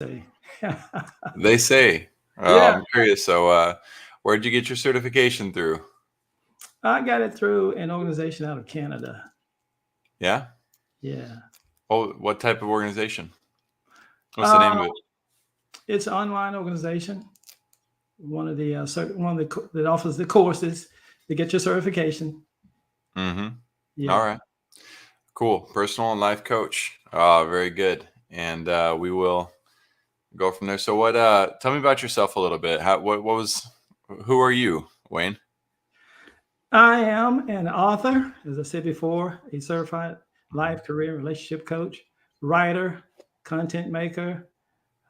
say. They say. Yeah, I'm curious. So, where'd you get your certification through? I got it through an organization out of Canada. Yeah. Yeah. Oh, what type of organization? What's the Uh, name of it? it's an online organization. One of that offers the courses to get your certification. Mm-hmm. All Yeah. right. Cool. Personal and life coach. Very good. And we will go from there. So, what? Tell me about yourself a little bit. What was? Who are you, Wayne? I am an author, as I said before, a certified life, career, and relationship coach, writer, content maker.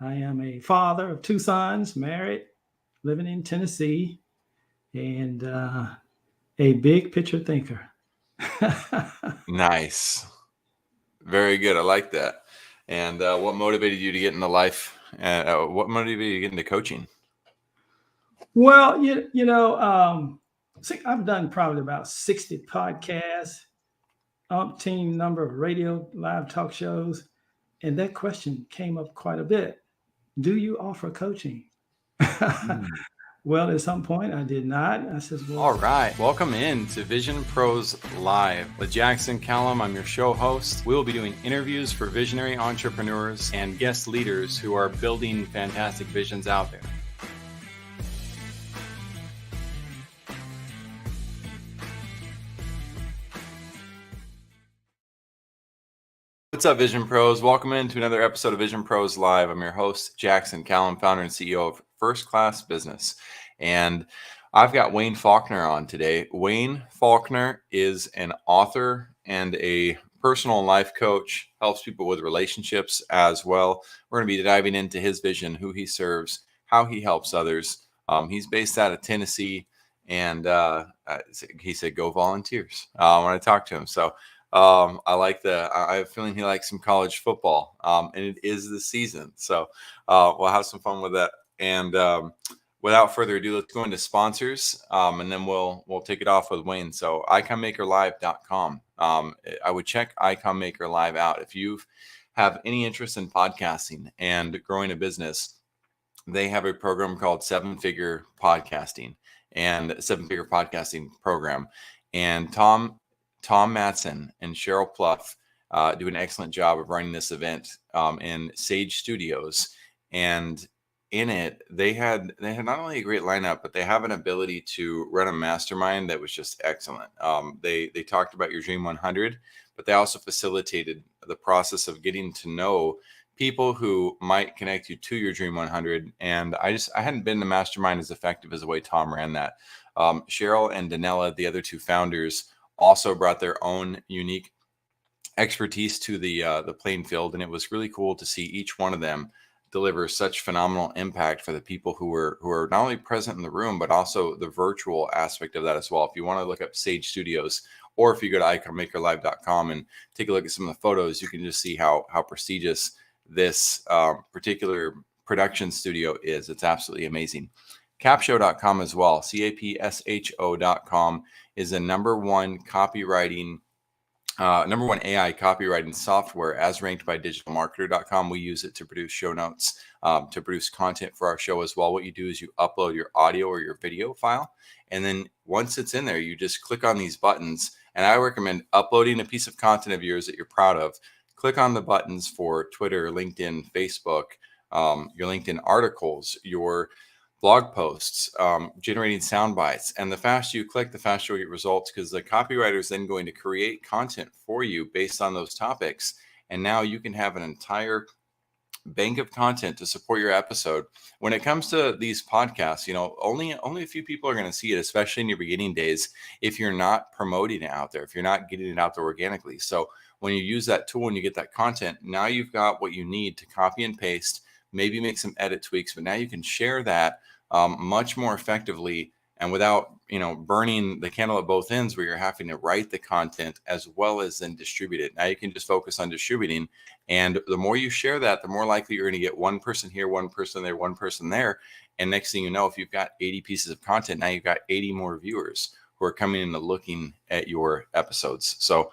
I am a father of two sons, married, living in Tennessee, and a big picture thinker. Nice. Very good. I like that. And what motivated you to get into life? And what motivated you to get into coaching? Well, see, I've done probably about 60 podcasts, umpteen number of radio live talk shows, and that question came up quite a bit. Do you offer coaching? Mm. Well, at some point I did not. I said, well, All right. Welcome in to Vision Pros Live with Jackson Callum. I'm your show host. We will be doing interviews for visionary entrepreneurs and guest leaders who are building fantastic visions out there. What's up, Vision Pros? Welcome into another episode of Vision Pros Live. I'm your host, Jackson Callum, founder and CEO of First Class Business. And I've got Wayne Faulkner on today. Wayne Faulkner is an author and a personal life coach, helps people with relationships as well. We're going to be diving into his vision, who he serves, how he helps others. He's based out of Tennessee, and he said, go volunteers when I talked to him. So I like I have a feeling he likes some college football, and it is the season. So we'll have some fun with that. And without further ado, let's go into sponsors, and then we'll take it off with Wayne. So iconmakerlive.com. I would check Icon Maker Live out if you have any interest in podcasting and growing a business. They have a program called Seven Figure Podcasting Program, and Tom Matson and Cheryl Pluff do an excellent job of running this event in Sage Studios. And in it, they had not only a great lineup, but they have an ability to run a mastermind that was just excellent. They talked about your Dream 100, but they also facilitated the process of getting to know people who might connect you to your Dream 100. And I hadn't been to mastermind as effective as the way Tom ran that. Cheryl and Danella, the other two founders, also brought their own unique expertise to the playing field, and it was really cool to see each one of them deliver such phenomenal impact for the people who are not only present in the room, but also the virtual aspect of that as well. If you want to look up Sage Studios, or if you go to iconmakerlive.com and take a look at some of the photos, you can just see how prestigious this particular production studio is. It's absolutely amazing. Capshow.com as well. CAPSHO.com is a number one AI copywriting software as ranked by digitalmarketer.com. We use it to produce show notes, to produce content for our show as well. What you do is you upload your audio or your video file, and then once it's in there, you just click on these buttons. And I recommend uploading a piece of content of yours that you're proud of. Click on the buttons for Twitter, LinkedIn, Facebook, your LinkedIn articles, your blog posts, generating sound bites. And the faster you click, the faster you'll get results, because the copywriter is then going to create content for you based on those topics. And now you can have an entire bank of content to support your episode. When it comes to these podcasts, only a few people are going to see it, especially in your beginning days, if you're not promoting it out there, if you're not getting it out there organically. So when you use that tool and you get that content, now you've got what you need to copy and paste, maybe make some edit tweaks, but now you can share that much more effectively and without burning the candle at both ends, where you're having to write the content as well as then distribute it. Now you can just focus on distributing, and the more you share that, the more likely you're going to get one person here, one person there, one person there. And next thing you know, if you've got 80 pieces of content, now you've got 80 more viewers who are coming in and looking at your episodes. So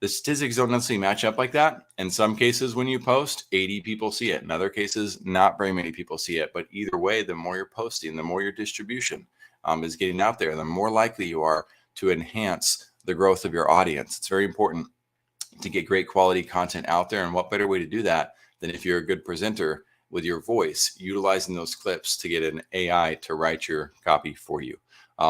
the statistics don't necessarily match up like that. In some cases, when you post, 80 people see it. In other cases, not very many people see it. But either way, the more you're posting, the more your distribution is getting out there, the more likely you are to enhance the growth of your audience. It's very important to get great quality content out there. And what better way to do that than if you're a good presenter with your voice, utilizing those clips to get an AI to write your copy for you.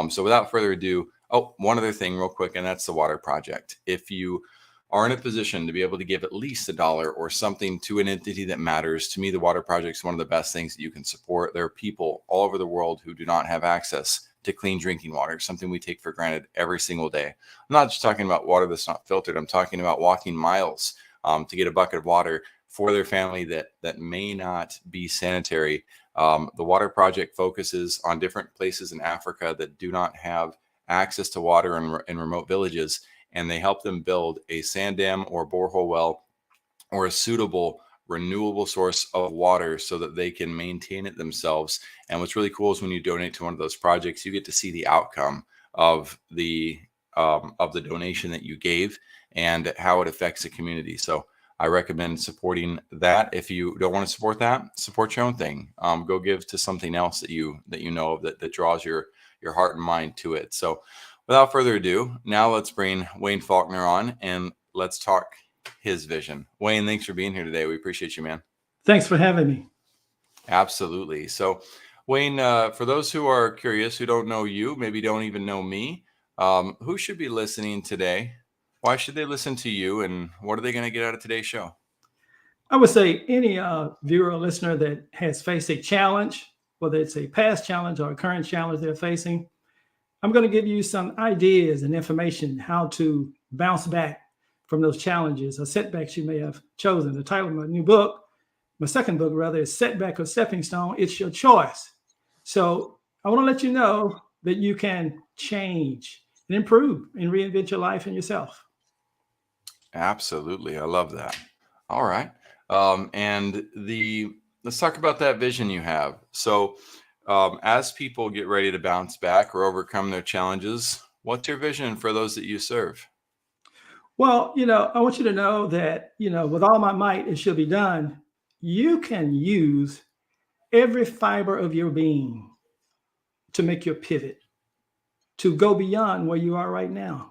So without further ado, one other thing real quick, and that's the water project. If you are in a position to be able to give at least $1 or something to an entity that matters, to me, the water project is one of the best things that you can support. There are people all over the world who do not have access to clean drinking water, something we take for granted every single day. I'm not just talking about water that's not filtered. I'm talking about walking miles to get a bucket of water for their family that may not be sanitary. The water project focuses on different places in Africa that do not have access to water in remote villages, and they help them build a sand dam or borehole well or a suitable renewable source of water so that they can maintain it themselves. And what's really cool is when you donate to one of those projects, you get to see the outcome of the donation that you gave and how it affects the community. So I recommend supporting that. If you don't want to support that, support your own thing. Go give to something else that you know of that draws your heart and mind to it. So without further ado, now let's bring Wayne Faulkner on and let's talk his vision. Wayne, thanks for being here today. We appreciate you, man. Thanks for having me. Absolutely. So Wayne, for those who are curious, who don't know you, maybe don't even know me, who should be listening today? Why should they listen to you? And what are they going to get out of today's show? I would say any viewer or listener that has faced a challenge, whether it's a past challenge or a current challenge they're facing, I'm going to give you some ideas and information how to bounce back from those challenges or setbacks you may have chosen. The title of my new book, my second book rather, is Setback or Stepping Stone. It's your choice. So I want to let you know that you can change and improve and reinvent your life and yourself. Absolutely. I love that. All right. Let's talk about that vision you have. So as people get ready to bounce back or overcome their challenges, what's your vision for those that you serve? Well, I want you to know that, with all my might, it shall be done. You can use every fiber of your being to make your pivot, to go beyond where you are right now.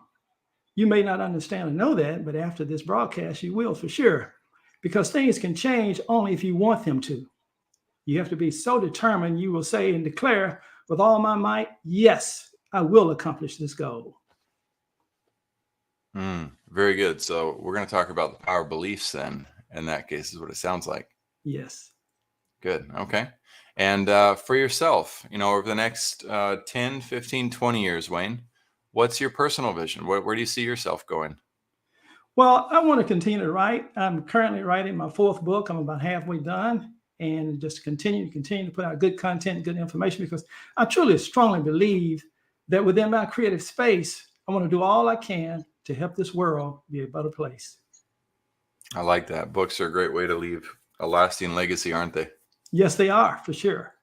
You may not understand or know that, but after this broadcast, you will for sure, because things can change only if you want them to. You have to be so determined, you will say and declare with all my might, yes, I will accomplish this goal. Very good. So we're going to talk about the power of beliefs then. In that case, is what it sounds like. Yes. Good. Okay. And for yourself, over the next 10, 15, 20 years, Wayne, what's your personal vision? Where do you see yourself going? Well, I want to continue to write. I'm currently writing my fourth book. I'm about halfway done, and just continue to put out good content, good information, because I truly strongly believe that within my creative space, I want to do all I can to help this world be a better place. I like that. Books are a great way to leave a lasting legacy, aren't they? Yes, they are, for sure.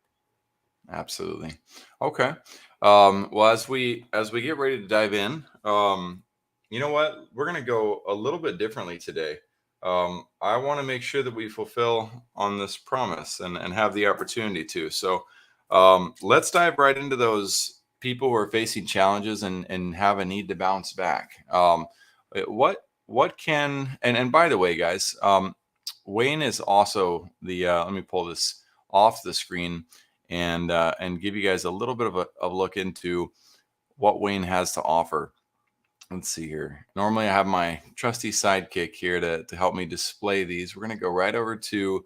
Absolutely. Okay. Well, as we get ready to dive in, you know what? We're going to go a little bit differently today. I want to make sure that we fulfill on this promise and have the opportunity to. So let's dive right into those people who are facing challenges and have a need to bounce back. What can, and by the way, guys, Wayne is also let me pull this off the screen and give you guys a little bit of a look into what Wayne has to offer. Let's see here. Normally I have my trusty sidekick here to help me display these. We're going to go right over to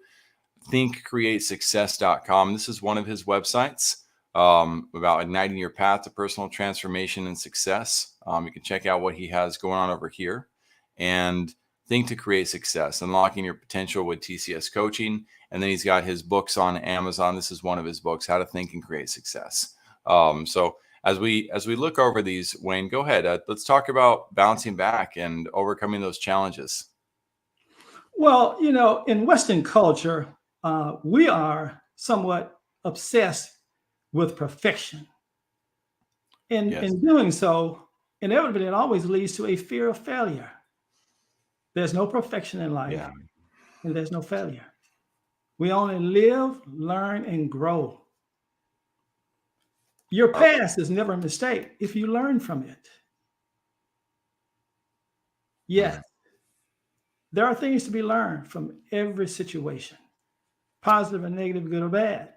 thinkcreatesuccess.com. This is one of his websites about igniting your path to personal transformation and success. You can check out what he has going on over here. And Think to Create Success, Unlocking Your Potential with TCS Coaching. And then he's got his books on Amazon. This is one of his books, How to Think and Create Success. So as we look over these, Wayne, go ahead. Let's talk about bouncing back and overcoming those challenges. Well, in Western culture, we are somewhat obsessed with perfection. And Yes. in doing so, inevitably, it always leads to a fear of failure. There's no perfection in life, Yeah. and there's no failure. We only live, learn, and grow. Your Or- past is never a mistake if you learn from it. Yes, mm, there are things to be learned from every situation, positive and negative, good or bad.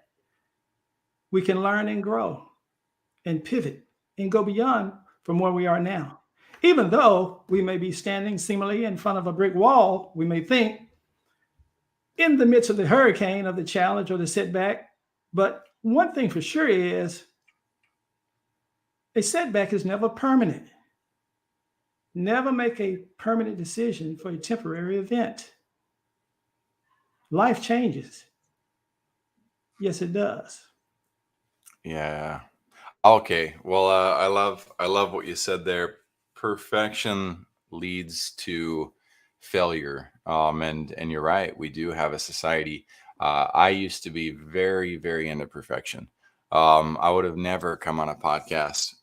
We can learn and grow and pivot and go beyond from where we are now. Even though we may be standing seemingly in front of a brick wall, we may think in the midst of the hurricane of the challenge or the setback. But one thing for sure is a setback is never permanent. Never make a permanent decision for a temporary event. Life changes. Yes, it does. yeah. Okay. Well, I love what you said there. Perfection leads to failure. And you're right. We do have a society. I used to be very, very into perfection. I would have never come on a podcast,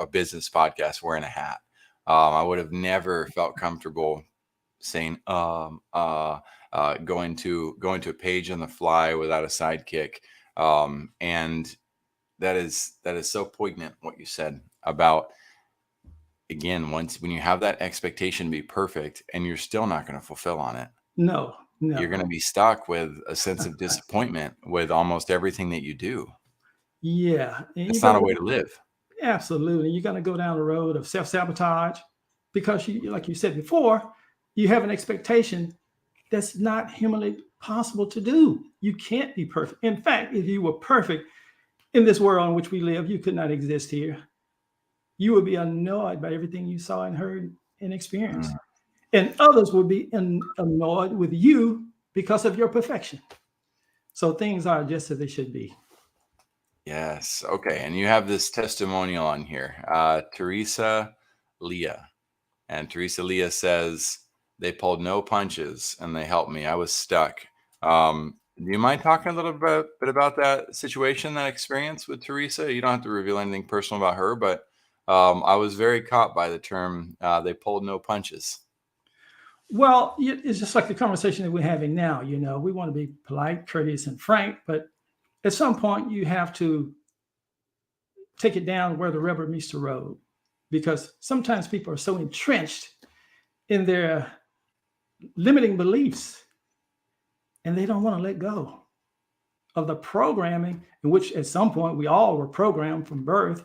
a business podcast wearing a hat. I would have never felt comfortable saying going to a page on the fly without a sidekick. And that is so poignant what you said about, again, once when you have that expectation to be perfect and you're still not going to fulfill on it, No, you're going no. to be stuck with a sense of disappointment with almost everything that you do. Yeah. And you're It's not going a to, way to live. absolutely, you're going to go down the road of self sabotage because, you, like you said before, you have an expectation that's not humanly possible to do. You can't be perfect. In fact, if you were perfect in this world in which we live, you could not exist here. You would be annoyed by everything you saw and heard and experienced. Mm, And others would be annoyed with you because of your perfection. So things are just as they should be. yes. Okay. And you have this testimonial on here, Teresa Leah. And Teresa Leah says, they pulled no punches and they helped me. I was stuck. Do you mind talking a little bit about that situation, that experience with Teresa? You don't have to reveal anything personal about her, but I was very caught by the term, they pulled no punches. Well, it's just like the conversation that we're having now. You know, we want to be polite, courteous, and frank, but at some point you have to take it down where the rubber meets the road because sometimes people are so entrenched in their limiting beliefs and they don't want to let go of the programming in which at some point we all were programmed from birth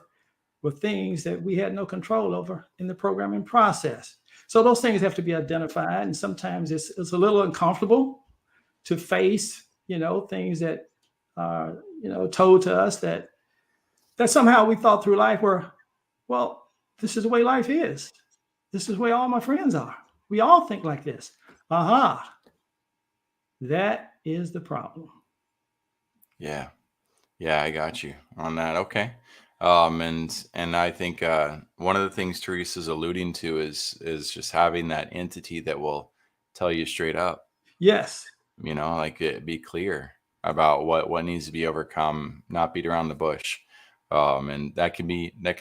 with things that we had no control over in the programming process. So those things have to be identified, and sometimes it's a little uncomfortable to face, things that are, told to us that somehow we thought through life were, well, this is the way life is. This is the way all my friends are. We all think like this. Aha, that is the problem. Yeah. Yeah, I got you on that. Okay. And I think one of the things Teresa's alluding to is just having that entity that will tell you straight up, Yes. like be clear about what needs to be overcome, not beat around the bush. And that can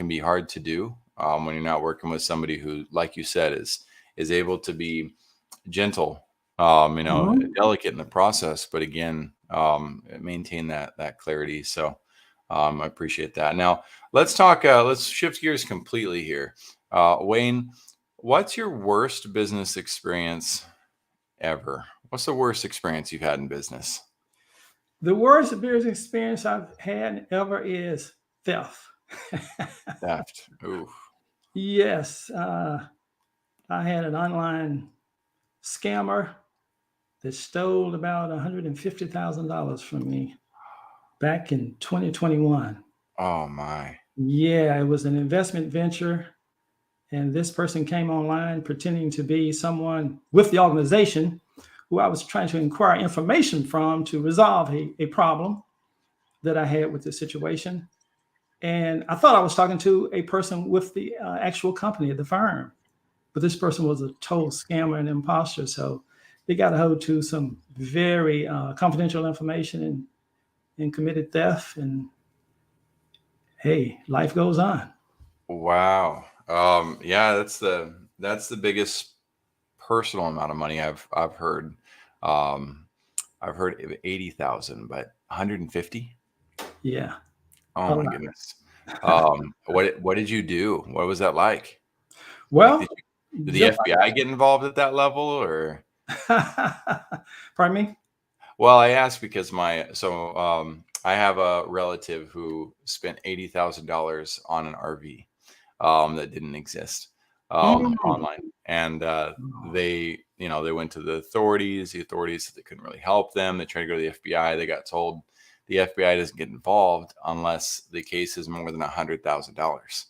be hard to do when you're not working with somebody who, like you said, is able to be gentle, Mhm. delicate in the process, but again, maintain that clarity. So I appreciate that. Now let's talk. Let's shift gears completely here. Wayne, what's your worst business experience ever? What's the worst experience you've had in business? The worst business experience I've had ever is theft. Theft. Ooh. Yes, I had an online scammer that stole about $150,000 from me back in 2021. Oh my. Yeah, it was an investment venture. And this person came online pretending to be someone with the organization who I was trying to inquire information from to resolve a problem that I had with the situation. And I thought I was talking to a person with the actual company, the firm, but this person was a total scammer and imposter. So they got a hold to some very confidential information and committed theft. And hey, life goes on. Wow. Yeah, that's the biggest personal amount of money. I've heard, um, I've heard of 80,000, but 150. Yeah, Oh a my lot. goodness. What did you do? What was that like? Like, Well, did the just FBI get involved at that level, or? pardon me. Well, I asked because I have a relative who spent $80,000 on an RV that didn't exist Mm. online, and Oh, they went to the authorities. The authorities said they couldn't really help them. They tried to go to the FBI. They got told the FBI doesn't get involved unless the case is more than $100,000.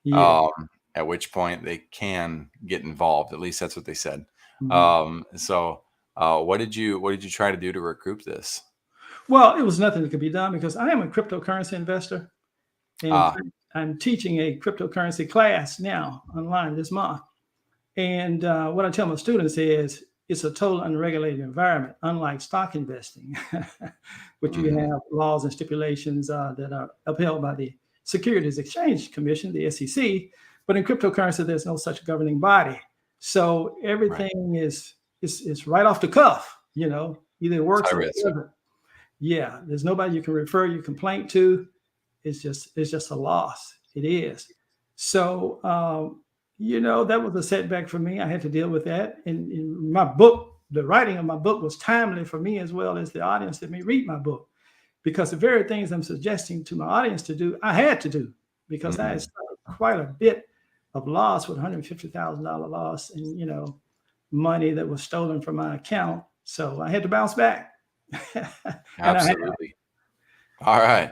yeah. Um, at which point they can get involved. At least that's what they said. Mhm. What did you try to do to recoup this? Well, it was nothing that could be done because I am a cryptocurrency investor. And Ah, I'm teaching a cryptocurrency class now online this month. And what I tell my students is it's a total unregulated environment, unlike stock investing, which you mhm, have laws and stipulations that are upheld by the Securities Exchange Commission, the SEC. But in cryptocurrency, there's no such governing body. So right. everything is right off the cuff, either it It's works high or it risk. doesn't. Yeah, there's nobody you can refer your complaint to. It's just a loss. It is. So that was a setback for me. I had to deal with that. And in my book, the writing of my book was timely for me as well as the audience that may read my book, because the very things I'm suggesting to my audience to do, I had to do because I had Mhm. suffered quite a bit of loss with $150,000 loss and money that was stolen from my account. So I had to bounce back, and I have. Absolutely. All right.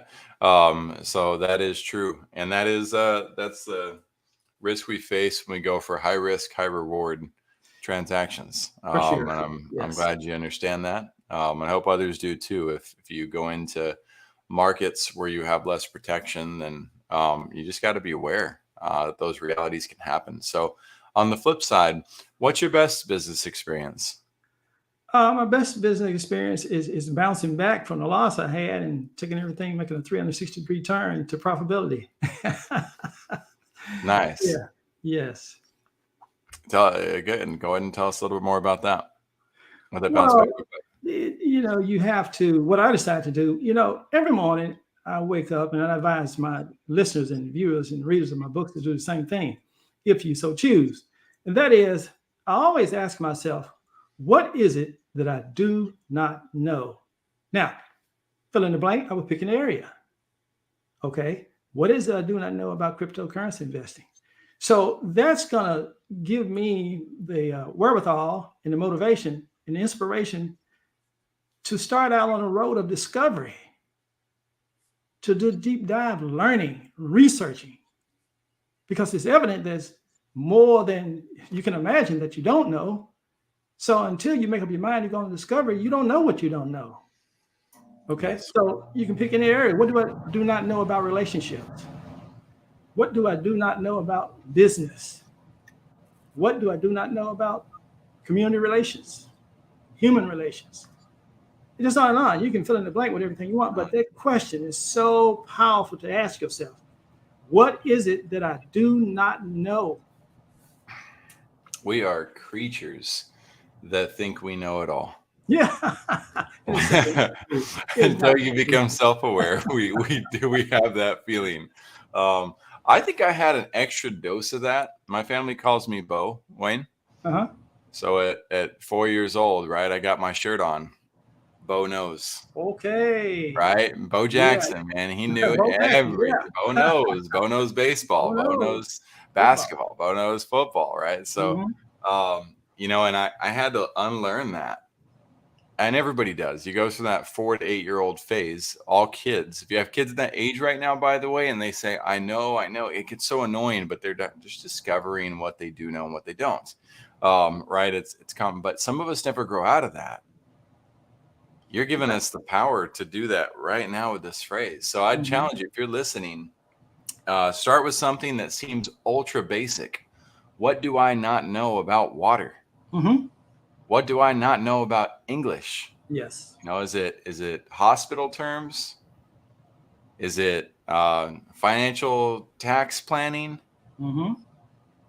So that is true, and that's the risk we face when we go for high risk, high reward transactions. For sure. And I'm Yes. glad you understand that. And I hope others do too. If you go into markets where you have less protection, then you just got to be aware that those realities can happen. So, on the flip side, what's your best business experience? My best business experience is bouncing back from the loss I had and taking everything, making a 360-degree turn to profitability. Nice. Yeah. Yes. Good. And go ahead and tell us a little bit more about that. What that bounce Well, back look like. you have to, what I decide to do, every morning I wake up and I advise my listeners and viewers and readers of my books to do the same thing, if you so choose. And that is, I always ask myself, what is it that I do not know? Now, fill in the blank, I would pick an area. Okay. What is it I do not know about cryptocurrency investing? So that's going to give me the wherewithal and the motivation and the inspiration to start out on a road of discovery, to do deep dive learning, researching, because it's evident there's more than you can imagine that you don't know. So until you make up your mind you're going to discover, you don't know what you don't know. Okay. Yes. So you can pick any area. What do I do not know about relationships? What do I do not know about business? What do I do not know about community relations, human relations? It just on and on. You can fill in the blank with everything you want, but that question is so powerful to ask yourself. What is it that I do not know? We are creatures that think we know it all. Yeah. And it's simply not true. It's not Until you true. become self-aware, we have that feeling. Um, I think I had an extra dose of that. My family calls me Bo Wayne. Uh-huh. So at 4 years old, right, I got my shirt on. Bo knows, Okay. right? Bo Yeah. Jackson, man, he knew Bo Jackson, everything. Bo yeah. knows. Bo knows Oh baseball. Bo no. knows Football. basketball. Bo knows football, right? So, Hmm. and I had to unlearn that. And everybody does. You go through that 4 to 8 year old phase. All kids. If you have kids in that age right now, by the way, and they say, I know, it gets so annoying, but they're just discovering what they do know and what they don't. Right? It's common. But some of us never grow out of that. You're giving us the power to do that right now with this phrase. So I'd Hmm. challenge you, if you're listening, start with something that seems ultra basic. What do I not know about water? Hmm. What do I not know about English? Yes. Is it hospital terms? Is it financial tax planning? Hmm.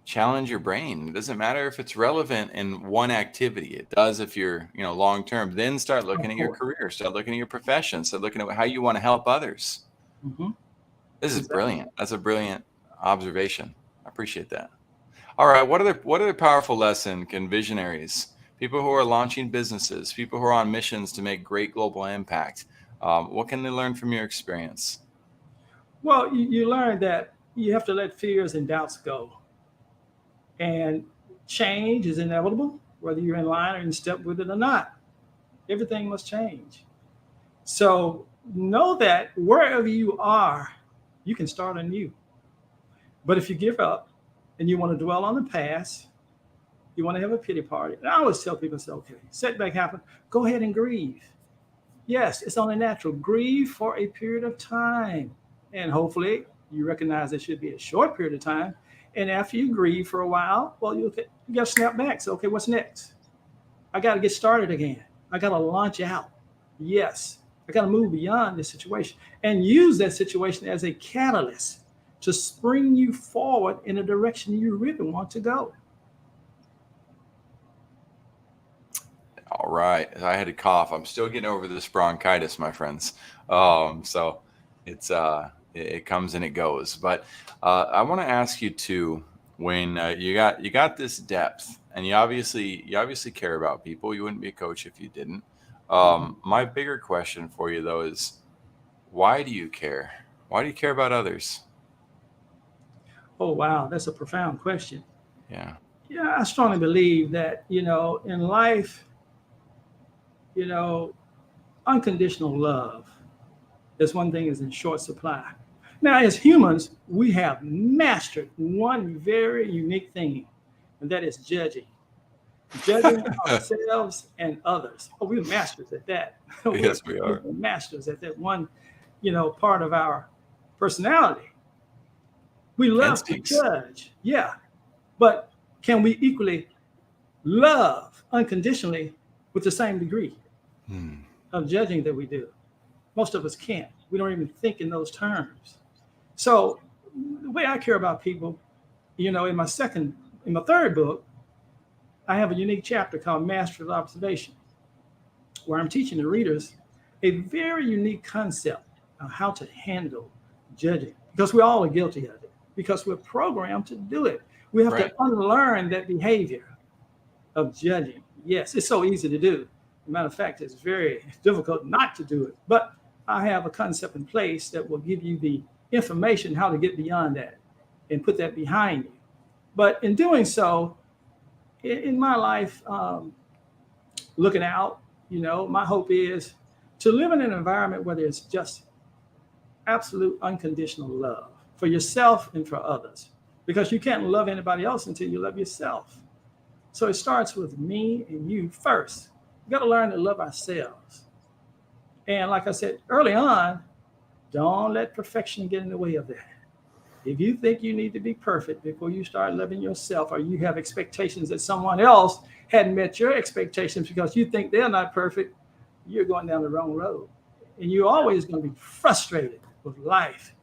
challenge your brain. It doesn't matter if it's relevant in one activity. It does if you're, long term. Then start looking Of at your course. career, start looking at your profession, start looking at how you want to help others. Hmm. This is Exactly. brilliant. That's a brilliant observation. I appreciate that. All right, what other powerful lesson can visionaries, people who are launching businesses, people who are on missions to make great global impact, what can they learn from your experience? Well, you learn that you have to let fears and doubts go. And change is inevitable, whether you're in line or in step with it or not. Everything must change. So know that wherever you are, you can start anew. But if you give up and you want to dwell on the past, you want to have a pity party. And I always tell people, say, okay, setback happened, go ahead and grieve. Yes, it's only natural. Grieve for a period of time. And hopefully you recognize it should be a short period of time. And after you grieve for a while, well, you got to snap back. So, okay, what's next? I got to get started again. I got to launch out. Yes, I got to move beyond this situation and use that situation as a catalyst to spring you forward in a direction you really want to go. All right. I had to cough. I'm still getting over this bronchitis, my friends. So it comes and it goes. But I want to ask you too, when you got this depth, and you obviously care about people. You wouldn't be a coach if you didn't. Mhm. My bigger question for you though is, why do you care? Why do you care about others? Oh, wow, that's a profound question. Yeah. Yeah, I strongly believe that, in life, you know, unconditional love is one thing is in short supply. Now, as humans, we have mastered one very unique thing, and that is judging ourselves and others. Oh, we're masters at that. we're, Yes, we we're are. masters at that one, part of our personality. We love to Instincts. judge, yeah, but can we equally love unconditionally with the same degree Hmm. of judging that we do? Most of us can't. We don't even think in those terms. So the way I care about people, in my third book, I have a unique chapter called Master of Observation, where I'm teaching the readers a very unique concept of how to handle judging, because we all are guilty of it, because we're programmed to do it. We have to Right. unlearn that behavior of judging. Yes, it's so easy to do. As a matter of fact, it's very difficult not to do it. But I have a concept in place that will give you the information how to get beyond that and put that behind you. But in doing so, in my life, looking out, my hope is to live in an environment where there's just absolute unconditional love for yourself and for others. Because you can't love anybody else until you love yourself. So it starts with me and you first. We got to learn to love ourselves. And like I said early on, don't let perfection get in the way of that. If you think you need to be perfect before you start loving yourself, or you have expectations that someone else hadn't met your expectations because you think they're not perfect, you're going down the wrong road. And you're always going to be frustrated with life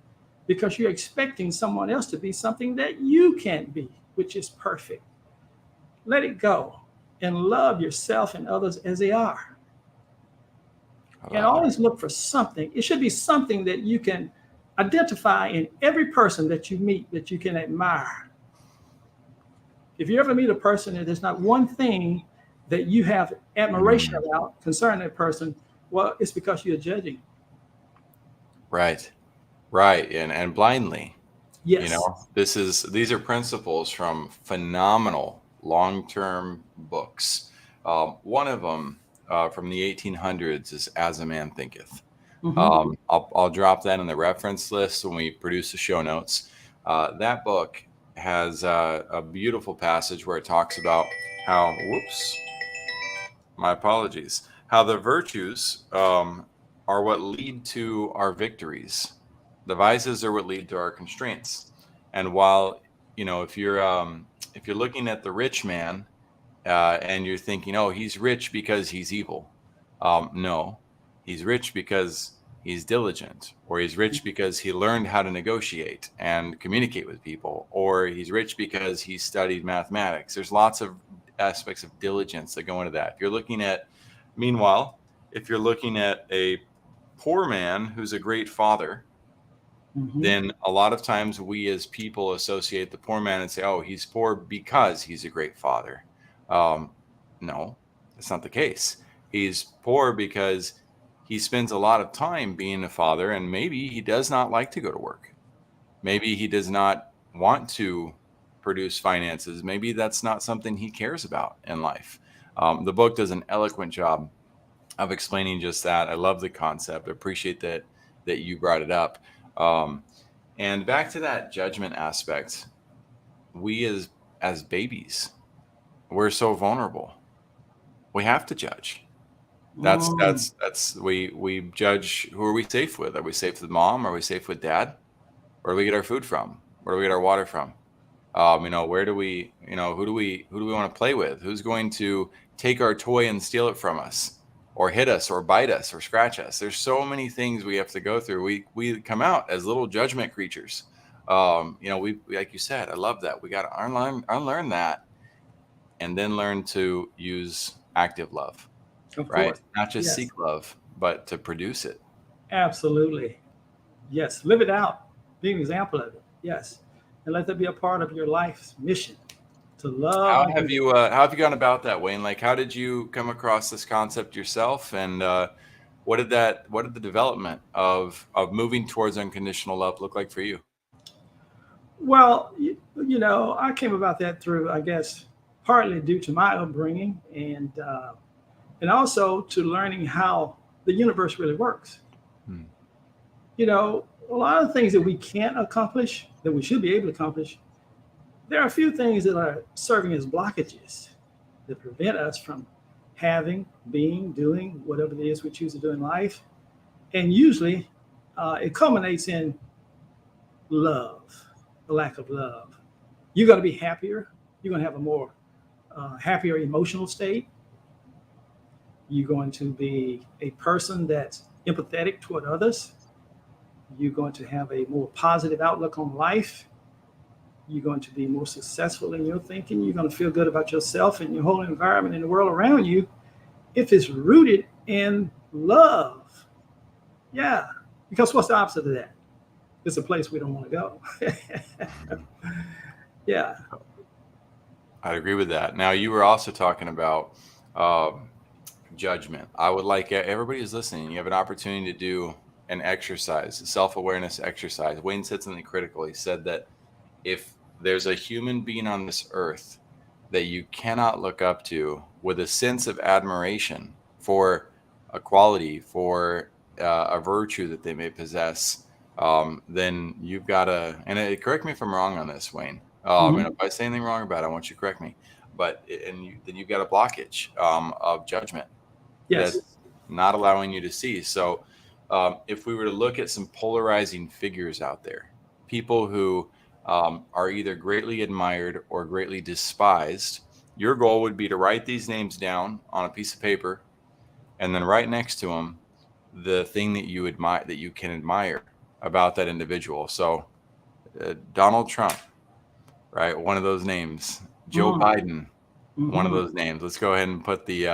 because you're expecting someone else to be something that you can't be, which is perfect. Let it go and love yourself and others as they are. I And love it. always look for something. It should be something that you can identify in every person that you meet that you can admire. If you ever meet a person and there's not one thing that you have admiration Mm. about concerning that person, well, it's because you're judging. Right. Right. And blindly. Yes. These are principles from phenomenal long-term books. One of them from the 1800s is As a Man Thinketh. Hmm. I'll drop that in the reference list when we produce the show notes. That book has a beautiful passage where it talks about how, whoops, my apologies, how the virtues are what lead to our victories. The vices are what lead to our constraints. And while, if you're looking at the rich man and you're thinking, oh, he's rich because he's evil. No, he's rich because he's diligent, or he's rich because he learned how to negotiate and communicate with people, or he's rich because he studied mathematics. There's lots of aspects of diligence that go into that. Meanwhile, if you're looking at a poor man who's a great father, then a lot of times we as people associate the poor man and say, oh, he's poor because he's a great father. No, that's not the case. He's poor because he spends a lot of time being a father, and maybe he does not like to go to work. Maybe he does not want to produce finances. Maybe that's not something he cares about in life. The book does an eloquent job of explaining just that. I love the concept. I appreciate that you brought it up. And back to that judgment aspect, we as babies, we're so vulnerable. We have to judge. We judge, who are we safe with? Are we safe with mom? Are we safe with dad? Where do we get our food from? Where do we get our water from? Where do we, who do we want to play with? Who's going to take our toy and steal it from us, or hit us, or bite us, or scratch us? There's so many things we have to go through. We come out as little judgment creatures. We, like you said, I love that. We got to unlearn that, and then learn to use active love, right? Not just seek love, but to produce it. Absolutely. Yes. Live it out. Be an example of it. Yes. And let that be a part of your life's mission to love. How have you gone about that, Wayne? Like, how did you come across this concept yourself? And what did the development of moving towards unconditional love look like for you? Well, I came about that through, I guess, partly due to my upbringing, and also to learning how the universe really works. A lot of things that we can't accomplish, that we should be able to accomplish, there are a few things that are serving as blockages that prevent us from having, being, doing whatever it is we choose to do in life. And usually it culminates in love, the lack of love. You're going to be happier. You're going to have a more happier emotional state. You're going to be a person that's empathetic toward others. You're going to have a more positive outlook on life. You're going to be more successful in your thinking. You're going to feel good about yourself and your whole environment and the world around you if it's rooted in love. Yeah, because what's the opposite of that? It's a place we don't want to go. Yeah. I'd agree with that. Now, you were also talking about judgment. I would like everybody who's listening, you have an opportunity to do an exercise, a self-awareness exercise. Wayne said something critical. He said that if there's a human being on this earth that you cannot look up to with a sense of admiration for a quality, for a virtue that they may possess, then you've got to, and correct me if I'm wrong on this, Wayne. And if I say anything wrong about it, I want you to correct me. But then you've got a blockage of judgment that's not allowing you to see. So if we were to look at some polarizing figures out there, people who are either greatly admired or greatly despised, your goal would be to write these names down on a piece of paper, and then right next to them, the thing that you admire, that you can admire about that individual. So Donald Trump, right? One of those names. Joe Biden, one of those names. Let's go ahead and put the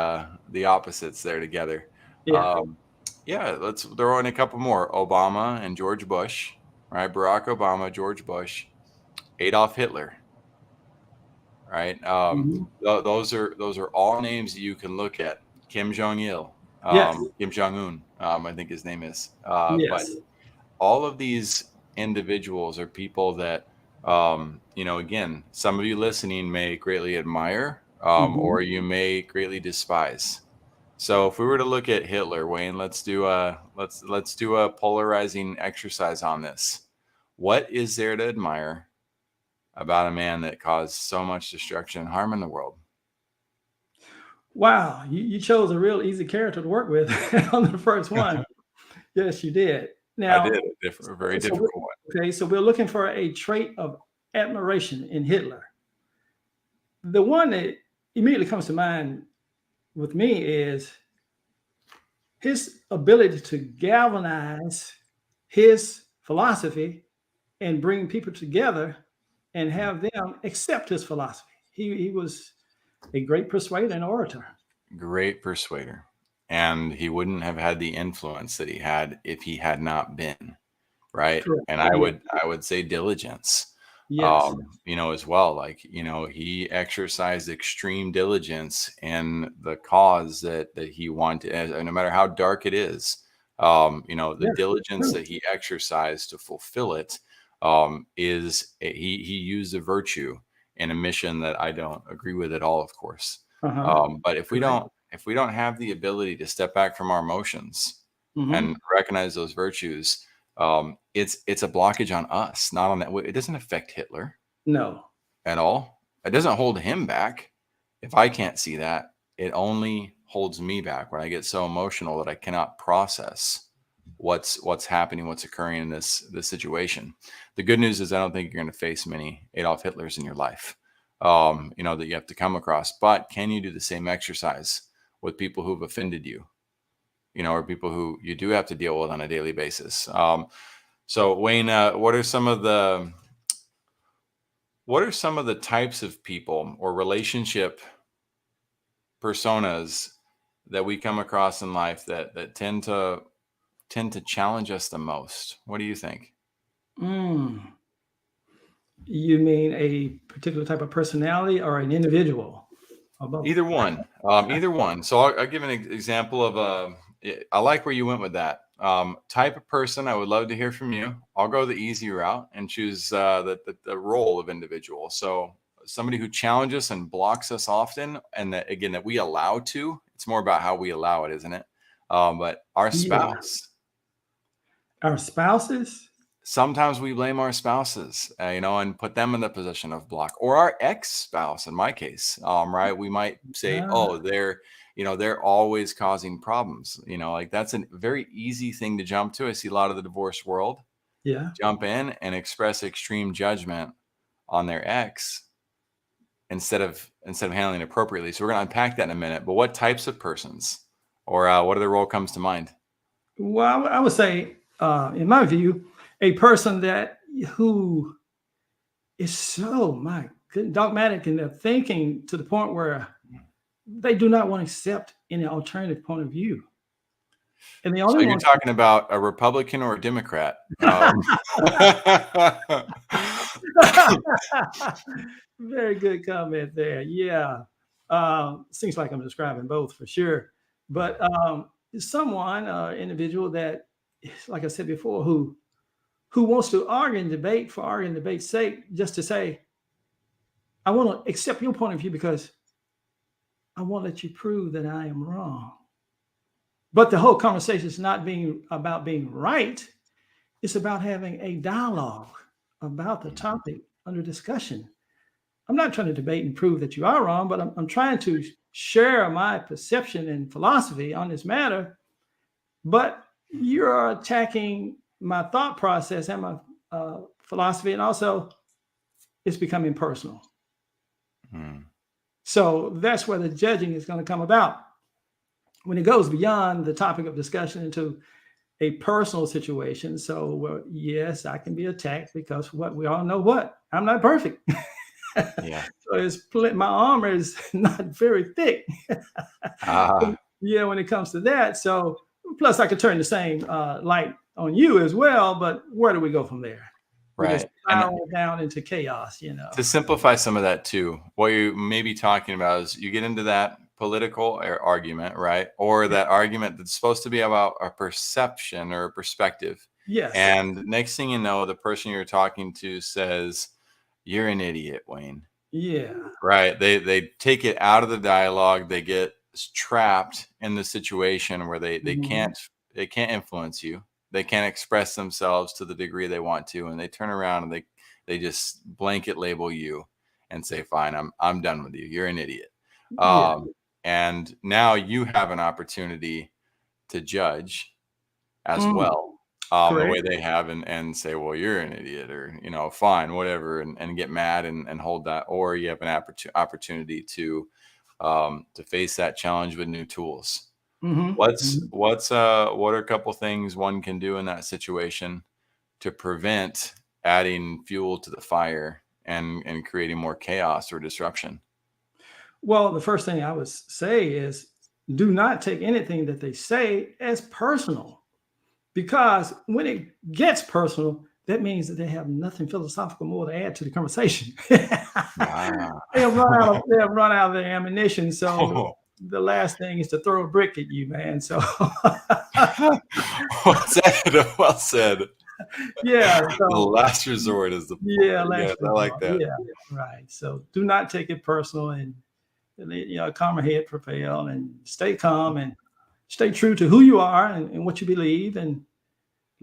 opposites there together. Let's throw in a couple more. Obama and George Bush, right? Barack Obama, George Bush, Adolf Hitler, right? Those are all names that you can look at. Kim Jong-il, Kim Jong-un, I think his name is. But all of these individuals are people that, again, some of you listening may greatly admire, or you may greatly despise. So if we were to look at Hitler, Wayne, let's do a polarizing exercise on this. What is there to admire about a man that caused so much destruction and harm in the world? Wow, you chose a real easy character to work with on the first one. Yes, you did. Now, I did a very difficult one. Okay, so we're looking for a trait of admiration in Hitler. The one that immediately comes to mind with me is his ability to galvanize his philosophy and bring people together and have them accept his philosophy. He was a great persuader and orator. Great persuader. And he wouldn't have had the influence that he had if he had not been, right? Correct. And Yeah. I would say diligence, Yes. as well. Like, he exercised extreme diligence in the cause that he wanted, and no matter how dark it is, the Yes. diligence True. that he exercised to fulfill it, he used a virtue in a mission that I don't agree with at all, of course. Uh-huh. But if we Correct. don't have the ability to step back from our emotions Mm-hmm. and recognize those virtues, it's a blockage on us, not on that. It doesn't affect Hitler No. at all. It doesn't hold him back. If I can't see that, it only holds me back when I get so emotional that I cannot process what's happening, what's occurring in this situation. The good news is I don't think you're going to face many Adolf Hitlers in your life, that you have to come across. But can you do the same exercise with people who've offended you, or people who you do have to deal with on a daily basis? So Wayne, what are some of the types of people or relationship personas that we come across in life that tend to challenge us the most? What do you think? Mm. You mean a particular type of personality or an individual? Or both? Either one. Either one. So I'll give an example of I like where you went with that. Type of person, I would love to hear from you. I'll go the easy route and choose the role of individual. So somebody who challenges and blocks us often, and that, again, that we allow to. It's more about how we allow it, isn't it? But our Yeah. spouse. Our spouses? Sometimes we blame our spouses, and put them in the position of block, or our ex-spouse. In my case, right? We might say, Ah, "Oh, they're always causing problems." Like that's a very easy thing to jump to. I see a lot of the divorce world yeah. jump in and express extreme judgment on their ex instead of handling it appropriately. So we're going to unpack that in a minute. But what types of persons, or what other role comes to mind? Well, I would say, in my view, a person that who is so my good dogmatic in their thinking to the point where they do not want to accept any alternative point of view, and they So only you're want. talking about a Republican or a Democrat? Very good comment there. Yeah, seems like I'm describing both for sure, but someone, individual that, like I said before, who wants to argue and debate for arguing and debate's sake, just to say, I want to accept your point of view because I want to let you prove that I am wrong. But the whole conversation is not being about being right. It's about having a dialogue about the topic under discussion. I'm not trying to debate and prove that you are wrong, but I'm trying to share my perception and philosophy on this matter. But you're attacking my thought process and my philosophy, and also it's becoming personal. Hmm. So that's where the judging is going to come about. When it goes beyond the topic of discussion into a personal situation. So, well, yes, I can be attacked because what we all know, what I'm not perfect. Yeah. So my armor is not very thick. Ah, Yeah, when it comes to that. So plus I could turn the same light on you as well. But where do we go from there? We just right. And spiral down into chaos. to simplify some of that too, what you may be talking about is you get into that political argument, right? Or that argument that's supposed to be about a perception or a perspective. Yes. And next thing you know, the person you're talking to says, "You're an idiot, Wayne." Yeah. Right. They take it out of the dialogue. They get trapped in the situation where they Mhm. can't influence you. They can't express themselves to the degree they want to, and they turn around and they just blanket label you and say, "Fine, I'm done with you. You're an idiot." Yeah. And now you have an opportunity to judge as Mm. well, the Correct. way they have, and say, "Well, you're an idiot," or "Fine, whatever," and get mad and hold that. Or you have an opportunity to face that challenge with new tools. What are a couple things one can do in that situation to prevent adding fuel to the fire and creating more chaos or disruption? Well, the first thing I would say is do not take anything that they say as personal, because when it gets personal, that means that they have nothing philosophical more to add to the conversation. Ah. They have run out of their ammunition. So the last thing is to throw a brick at you, man. So Well said. Well said. yeah. The So last resort is the yeah, yes, I like that. yeah, right. So do not take it personal, and calm your head, prevail, and stay calm and stay true to who you are and what you believe, and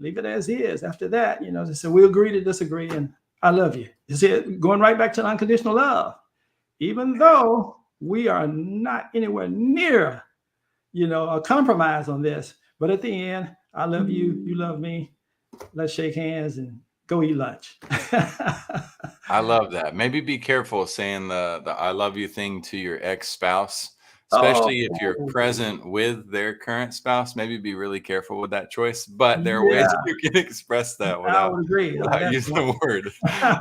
leave it as is. After that, they say we agree to disagree, and I love you. You see it going right back to unconditional love, even though we are not anywhere near, a compromise on this. But at the end, I love you, you love me. Let's shake hands and go eat lunch. I love that. Maybe be careful saying the I love you thing to your ex-spouse, Oh, especially if you're present with their current spouse. Maybe be really careful with that choice. But there are yeah, ways you can express that I without would agree. using the word.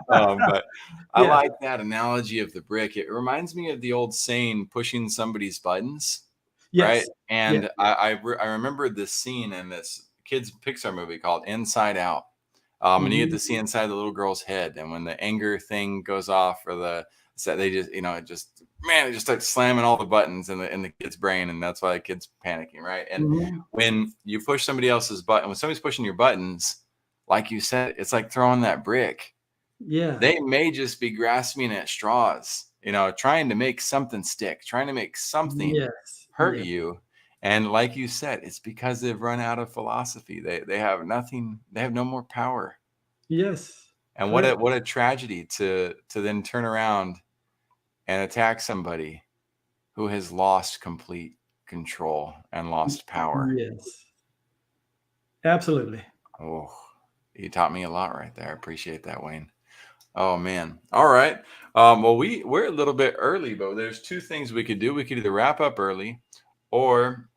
But I Yeah. like that analogy of the brick. It reminds me of the old saying, pushing somebody's buttons, right? Yes. Yeah. And I remember this scene in this kids Pixar movie called Inside Out. And you get to see inside the little girl's head, and when the anger thing goes off, or they just, it just starts slamming all the buttons in the kid's brain, and that's why the kid's panicking, right? And when you push somebody else's button, when somebody's pushing your buttons, like you said, it's like throwing that brick. Yeah. They may just be grasping at straws, trying to make something stick, trying to make something hurt you. And like you said, it's because they've run out of philosophy. They have nothing. They have no more power. Yes. And what a tragedy to then turn around and attack somebody who has lost complete control and lost power. Yes. Absolutely. Oh, you taught me a lot right there. I appreciate that, Wayne. Oh man. All right. Well, we're a little bit early, but there's two things we could do. We could either wrap up early, or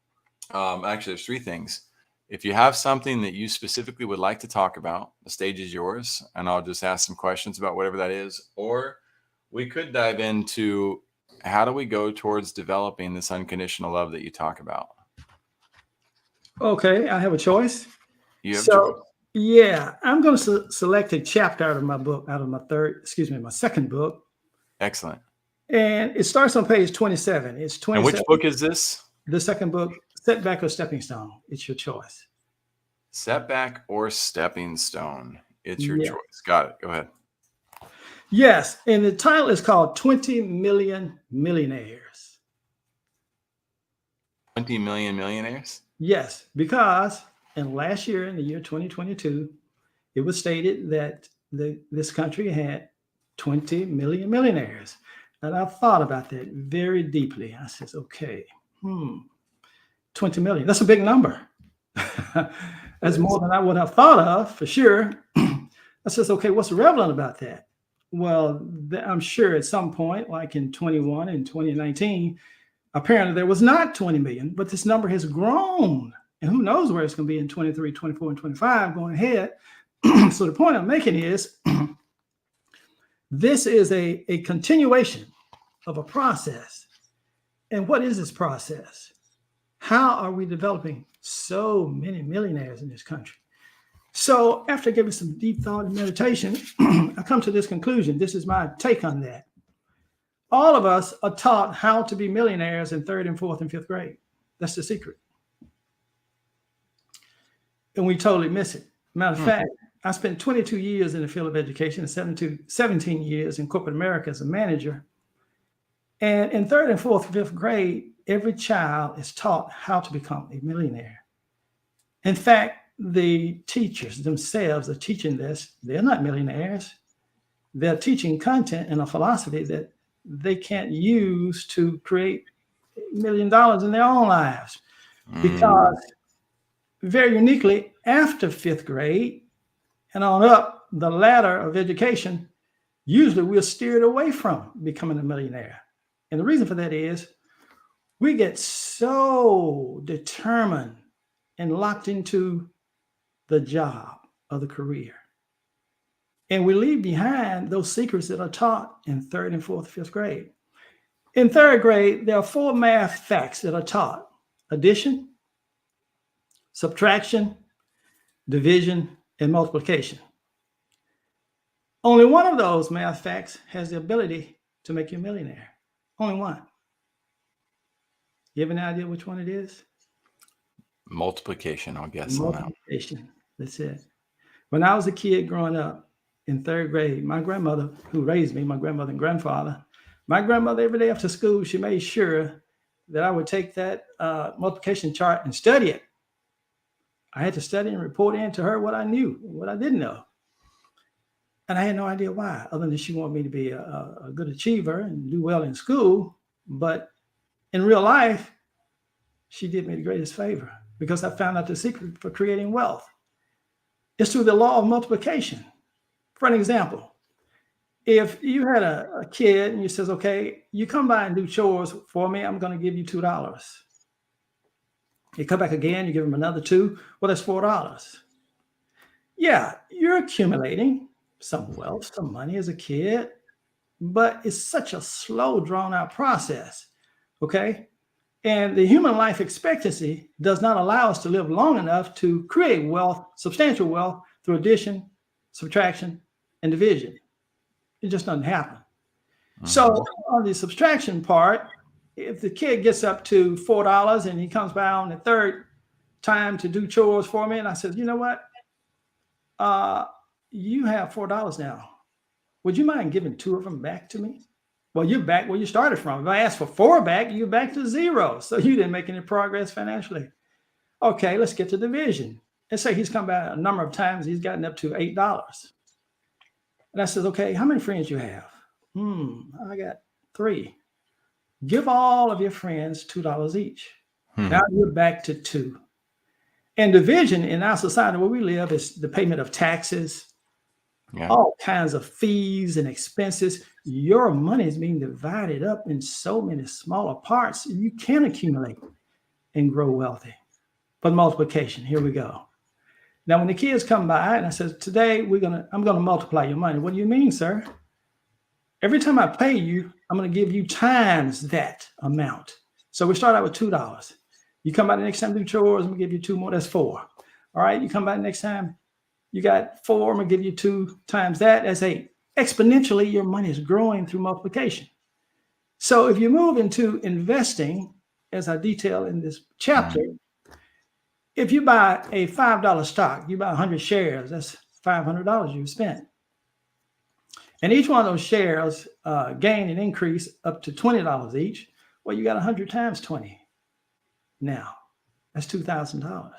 actually, there's three things. If you have something that you specifically would like to talk about, the stage is yours, and I'll just ask some questions about whatever that is. Or we could dive into how do we go towards developing this unconditional love that you talk about. Okay, I have a choice. You have choice. Yeah, I'm going to select a chapter out of my book, out of my second book. Excellent. And it starts on page 27. It's 27. And which book is this? The second book, Setback or Stepping Stone. It's your choice. Setback or Stepping Stone. It's your choice. Got it. Go ahead. Yes. And the title is called 20 Million Millionaires. 20 million millionaires? Yes, because in last year, in the year 2022, it was stated that this country had 20 million millionaires. And I thought about that very deeply. I said, okay, 20 million. That's a big number. That's more than I would have thought of, for sure. I says, okay, what's relevant about that? Well, I'm sure at some point, like in 21 and 2019, apparently there was not 20 million, but this number has grown. And who knows where it's going to be in 23, 24, and 25 going ahead. So the point I'm making is this is a continuation of a process. And what is this process? How are we developing so many millionaires in this country? So after giving some deep thought and meditation, I come to this conclusion. This is my take on that. All of us are taught how to be millionaires in 3rd and 4th and 5th grade. That's the secret. And we totally miss it. Matter of fact, I spent 22 years in the field of education and 17 years in corporate America as a manager. And in 3rd and 4th and 5th grade, every child is taught how to become a millionaire. In fact, the teachers themselves are teaching this. They're not millionaires. They're teaching content and a philosophy that they can't use to create $1 million in their own lives. Because very uniquely, after 5th grade and on up the ladder of education, usually we're steered away from becoming a millionaire. And the reason for that is We get so determined and locked into the job or the career. And we leave behind those secrets that are taught in third and fourth, fifth grade. In third grade, there are 4 math facts that are taught: addition, subtraction, division, and multiplication. Only one of those math facts has the ability to make you a millionaire. Only one. You have any idea which one it is? Multiplication, I'll guess on that. Multiplication. That's it. When I was a kid growing up in third grade, my grandmother, who raised me, my grandmother and grandfather, my grandmother, every day after school, she made sure that I would take that multiplication chart and study it. I had to study and report in to her what I knew, what I didn't know. And I had no idea why, other than she wanted me to be a good achiever and do well in school. But in real life, she did me the greatest favor because I found out the secret for creating wealth. It's through the law of multiplication. For an example, if you had a kid and you says, okay, you come by and do chores for me, I'm going to give you $2. You come back again, you give him another 2. Well, that's $4. Yeah, you're accumulating some wealth, some money as a kid, but it's such a slow, drawn out process. Okay. And the human life expectancy does not allow us to live long enough to create wealth, substantial wealth, through addition, subtraction, and division. It just doesn't happen. Mm-hmm. So on the subtraction part, if the kid gets up to $4 and he comes by on the third time to do chores for me, and I said, you know what? You have $4 now. Would you mind giving 2 of them back to me? Well, you're back where you started from. If I asked for 4 back, you're back to 0. So you didn't make any progress financially. Okay, let's get to division. Let's say he's come by a number of times. He's gotten up to $8. And I says, okay, how many friends you have? I got 3. Give all of your friends $2 each. Now you're back to 2. And division in our society where we live is the payment of taxes, all kinds of fees and expenses. Your money is being divided up in so many smaller parts. You can accumulate and grow wealthy. But multiplication, here we go. Now, when the kids come by and I said, today I'm gonna multiply your money. What do you mean, sir? Every time I pay you, I'm gonna give you times that amount. So we start out with $2. You come by the next time to do chores, I'm gonna give you 2 more, that's 4. All right, you come by the next time, you got 4, I'm gonna give you 2 times that, that's 8. Exponentially, your money is growing through multiplication. So if you move into investing, as I detail in this chapter, if you buy a $5 stock, you buy 100 shares, that's $500 you've spent. And each one of those shares gain and increase up to $20 each. Well, you got 100 times 20. Now, that's $2,000.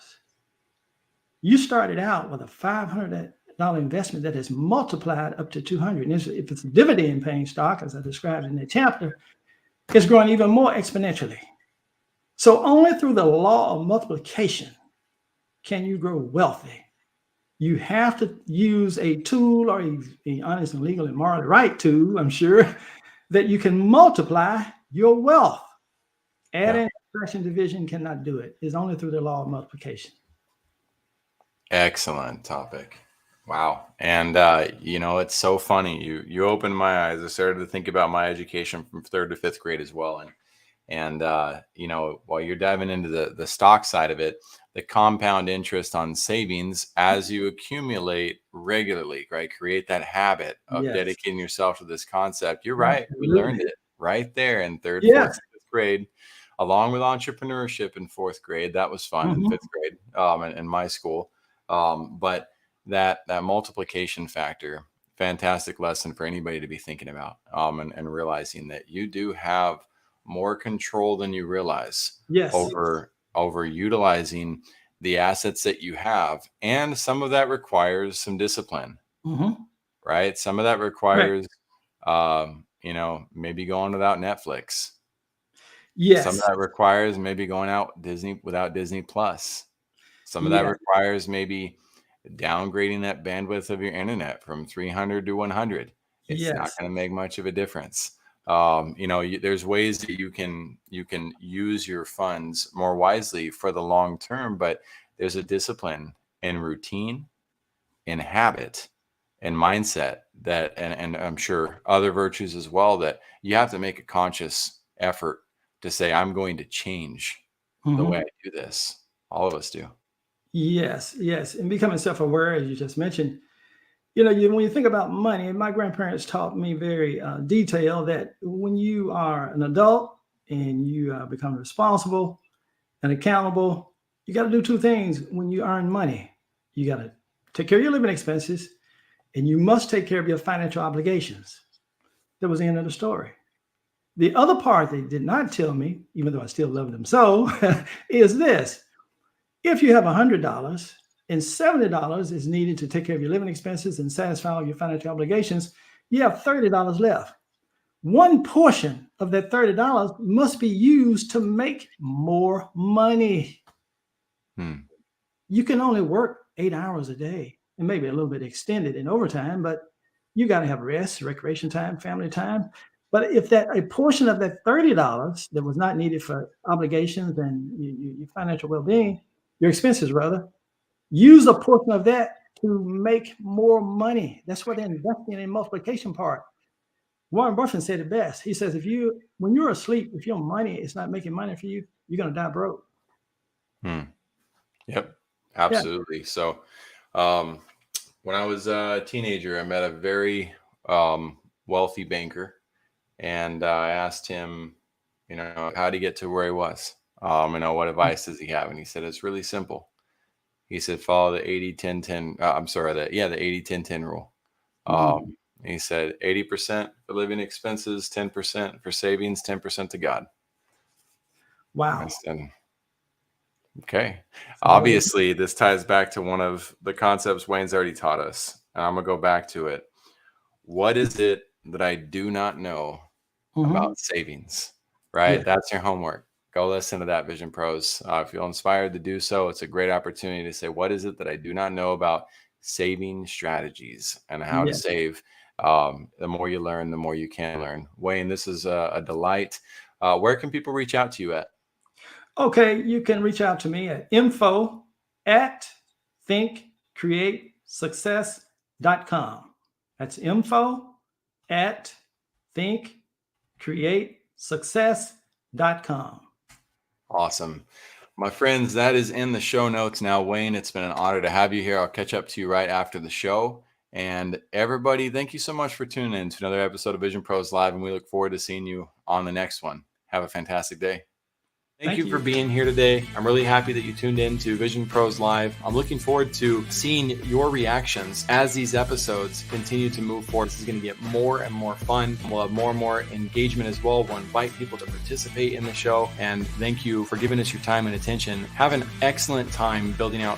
You started out with a $500 investment that has multiplied up to 200. And if it's a dividend paying stock, as I described in the chapter, it's growing even more exponentially. So only through the law of multiplication can you grow wealthy. You have to use a tool, or a honest and legal and morally right tool, I'm sure, that you can multiply your wealth. Adding, subtraction, division cannot do it. It's only through the law of multiplication. Excellent topic. Wow. And, it's so funny. You opened my eyes. I started to think about my education from 3rd to 5th grade as well. And while you're diving into the stock side of it, the compound interest on savings as you accumulate regularly, right? Create that habit of dedicating yourself to this concept. You're right. We learned it right there in 3rd, 4th, 5th grade, along with entrepreneurship in 4th grade. That was fun in 5th grade in my school. But that multiplication factor, fantastic lesson for anybody to be thinking about, and realizing that you do have more control than you realize over utilizing the assets that you have. And some of that requires some discipline, right? Some of that requires, maybe going without Netflix. Yes. Some of that requires maybe going out without Disney Plus. Some of that requires maybe downgrading that bandwidth of your internet from 300 to 100. It's not going to make much of a difference. There's ways that you can use your funds more wisely for the long term, but there's a discipline and routine and habit and mindset that, and I'm sure other virtues as well, that you have to make a conscious effort to say, I'm going to change the way I do this. All of us do. Yes, yes. And becoming self-aware, as you just mentioned, when you think about money, my grandparents taught me very detailed that when you are an adult and you become responsible and accountable, you got to do two things when you earn money. You got to take care of your living expenses, and you must take care of your financial obligations. That was the end of the story. The other part they did not tell me, even though I still love them so, is this. If you have $100 and $70 is needed to take care of your living expenses and satisfy all your financial obligations, you have $30 left. One portion of that $30 must be used to make more money. You can only work 8 hours a day, and maybe a little bit extended in overtime, but you got to have rest, recreation time, family time. But if a portion of that $30 that was not needed for obligations and your financial well-being, your expenses rather, use a portion of that to make more money. That's what they're investing in multiplication part. Warren Buffett said it best. He says, when you're asleep, if your money is not making money for you, you're going to die broke. Yep, absolutely. Yeah. So when I was a teenager, I met a very wealthy banker, and I asked him, how to get to where he was. What advice does he have? And he said, it's really simple. He said, follow the 80-10-10. The 80-10-10 rule. He said 80% for living expenses, 10% for savings, 10% to God. Wow. Okay. Obviously, this ties back to one of the concepts Wayne's already taught us. And I'm going to go back to it. What is it that I do not know about savings? Right? Yeah. That's your homework. Go listen to that, Vision Pros. If you're inspired to do so, it's a great opportunity to say, what is it that I do not know about saving strategies and how to save? The more you learn, the more you can learn. Wayne, this is a delight. Where can people reach out to you at? Okay, you can reach out to me at info@thinkcreatesuccess.com. That's info@thinkcreatesuccess.com. Awesome. My friends, that is in the show notes now. Wayne, it's been an honor to have you here. I'll catch up to you right after the show. And everybody, thank you so much for tuning in to another episode of Vision Pros Live, and we look forward to seeing you on the next one. Have a fantastic day. Thank you for being here today. I'm really happy that you tuned in to Vision Pros Live. I'm looking forward to seeing your reactions as these episodes continue to move forward. This is going to get more and more fun. We'll have more and more engagement as well. We'll invite people to participate in the show. And thank you for giving us your time and attention. Have an excellent time building out